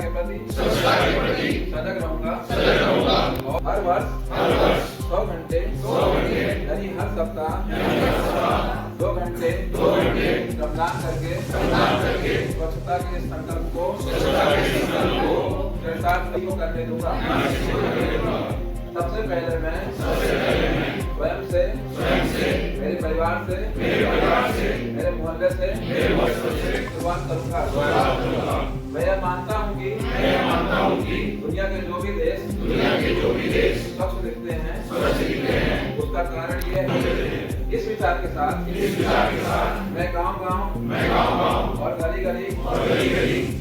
के प्रति सजग रहूंगा और हर वर्ष 100 घंटे यानी हर सप्ताह 2 घंटे श्रमदान करके स्वच्छता के संकल्प को चरितार्थ करने दूंगा। सबसे पहले मैं स्वयं से, मेरे परिवार से, मेरे मोहल्ले से शुरुआत करूंगा। मैं यह मानता हूँ कि दुनिया के जो भी देश स्वच्छ दिखते हैं उसका कारण यह है। इस विचार के साथ मैं गांव और गली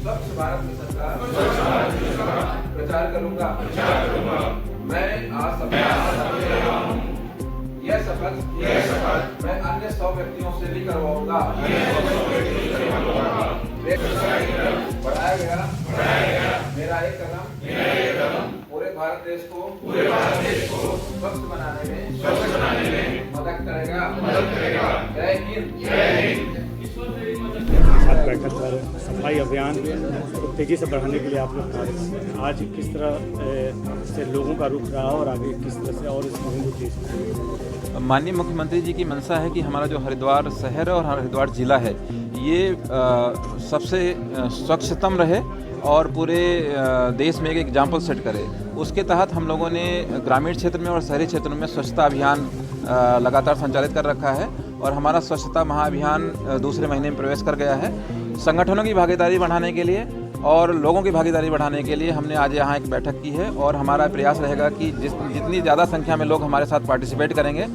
स्वच्छ भारत मिशन का प्रचार करूंगा। मैं आज यह शपथ मैं अन्य 100 व्यक्तियों से भी करवाऊंगा। बढ़ाया गया मेरा एक कदम पूरे भारत देश को स्वच्छ बनाने में मदद करेगा। जय हिंद। आज बैठक पर सफाई अभियान को तेजी से बढ़ाने के लिए आप लोग कार्य कर रहे हैं। आज किस तरह से लोगों का रुख रहा और आगे किस तरह से और इस मुहिम को तेज? माननीय मुख्यमंत्री जी की मंशा है कि हमारा जो हरिद्वार शहर और हरिद्वार जिला है ये सबसे स्वच्छतम रहे और पूरे देश में एक एग्जाम्पल सेट करे। उसके तहत हम लोगों ने ग्रामीण क्षेत्र में और शहरी क्षेत्रों में स्वच्छता अभियान लगातार संचालित कर रखा है और हमारा स्वच्छता महाअभियान दूसरे महीने में प्रवेश कर गया है। संगठनों की भागीदारी बढ़ाने के लिए और लोगों की भागीदारी बढ़ाने के लिए हमने आज यहाँ एक बैठक की है और हमारा प्रयास रहेगा कि जितनी ज़्यादा संख्या में लोग हमारे साथ पार्टिसिपेट करेंगे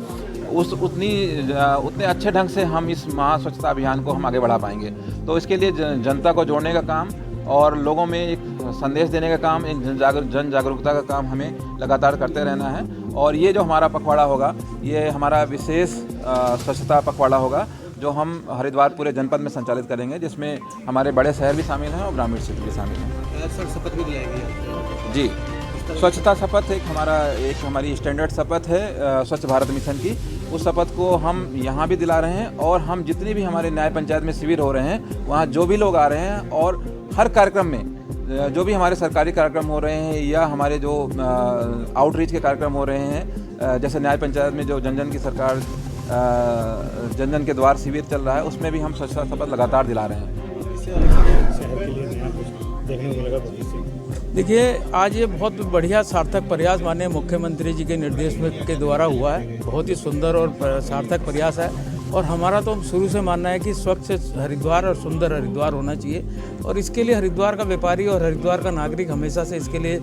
उतने अच्छे ढंग से हम इस महा स्वच्छता अभियान को हम आगे बढ़ा पाएंगे। तो इसके लिए जनता को जोड़ने का काम और लोगों में एक संदेश देने का काम, एक जन जागरूकता का काम हमें लगातार करते रहना है। और ये जो हमारा पखवाड़ा होगा ये हमारा विशेष स्वच्छता पखवाड़ा होगा जो हम हरिद्वार पूरे जनपद में संचालित करेंगे, जिसमें हमारे बड़े शहर भी शामिल हैं और ग्रामीण क्षेत्र भी शामिल हैं। सर शपथ भी दिलाएंगे जी। स्वच्छता शपथ एक हमारी स्टैंडर्ड शपथ है स्वच्छ भारत मिशन की। उस शपथ को हम यहाँ भी दिला रहे हैं और हम जितनी भी हमारे न्याय पंचायत में शिविर हो रहे हैं वहाँ जो भी लोग आ रहे हैं और हर कार्यक्रम में जो भी हमारे सरकारी कार्यक्रम हो रहे हैं या हमारे जो आउटरीच के कार्यक्रम हो रहे हैं, जैसे न्याय पंचायत में जो जन की सरकार जन के द्वार शिविर चल रहा है उसमें भी हम स्वच्छता शपथ लगातार दिला रहे हैं। देखिए, आज ये बहुत बढ़िया सार्थक प्रयास माननीय मुख्यमंत्री जी के निर्देश के द्वारा हुआ है। बहुत ही सुंदर और सार्थक प्रयास है और हमारा तो शुरू से मानना है कि स्वच्छ हरिद्वार और सुंदर हरिद्वार होना चाहिए और इसके लिए हरिद्वार का व्यापारी और हरिद्वार का नागरिक हमेशा से इसके लिए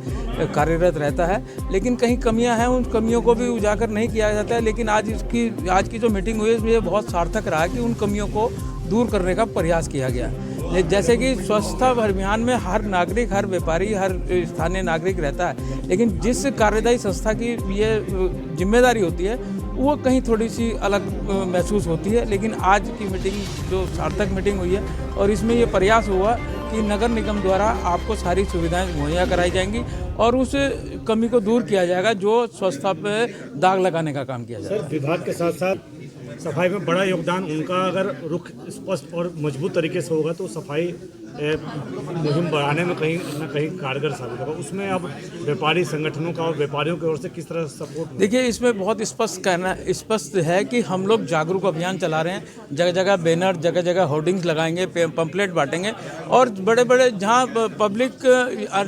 कार्यरत रहता है। लेकिन कहीं कमियां हैं, उन कमियों को भी उजागर नहीं किया जाता है। लेकिन आज की जो मीटिंग हुई है इसमें बहुत सार्थक रहा कि उन कमियों को दूर करने का प्रयास किया गया। जैसे कि स्वच्छता अभियान में हर नागरिक, हर व्यापारी, हर स्थानीय नागरिक रहता है, लेकिन जिस कार्यदायी संस्था की ये जिम्मेदारी होती है वो कहीं थोड़ी सी अलग महसूस होती है। लेकिन आज की मीटिंग जो सार्थक मीटिंग हुई है और इसमें ये प्रयास हुआ कि नगर निगम द्वारा आपको सारी सुविधाएं मुहैया कराई जाएंगी और उस कमी को दूर किया जाएगा जो स्वच्छता पे दाग लगाने का काम किया जाएगा। सर, विभाग के साथ साथ सफाई में बड़ा योगदान उनका अगर रुख स्पष्ट और मजबूत तरीके से होगा तो सफाई मुहिम बढ़ाने में कहीं ना कहीं कारगर साबित होगा। उसमें अब व्यापारी संगठनों का और व्यापारियों की ओर से किस तरह सपोर्ट? देखिए, इसमें बहुत स्पष्ट है कि हम लोग जागरूक अभियान चला रहे हैं। जगह जगह बैनर, जगह जगह होर्डिंग्स लगाएंगे, पंपलेट बांटेंगे और बड़े बड़े जहाँ पब्लिक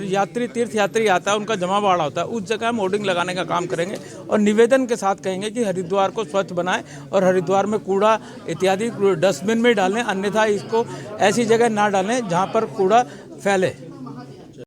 यात्री, तीर्थ यात्री आता है, उनका जमा बाड़ा होता है, उस जगह हम होर्डिंग लगाने का काम करेंगे और निवेदन के साथ कहेंगे कि हरिद्वार को स्वच्छ बनाएं और हरिद्वार में कूड़ा इत्यादि डस्टबिन में डालें, अन्यथा इसको ऐसी जगह ना डालें जहाँ पर कूड़ा फैले।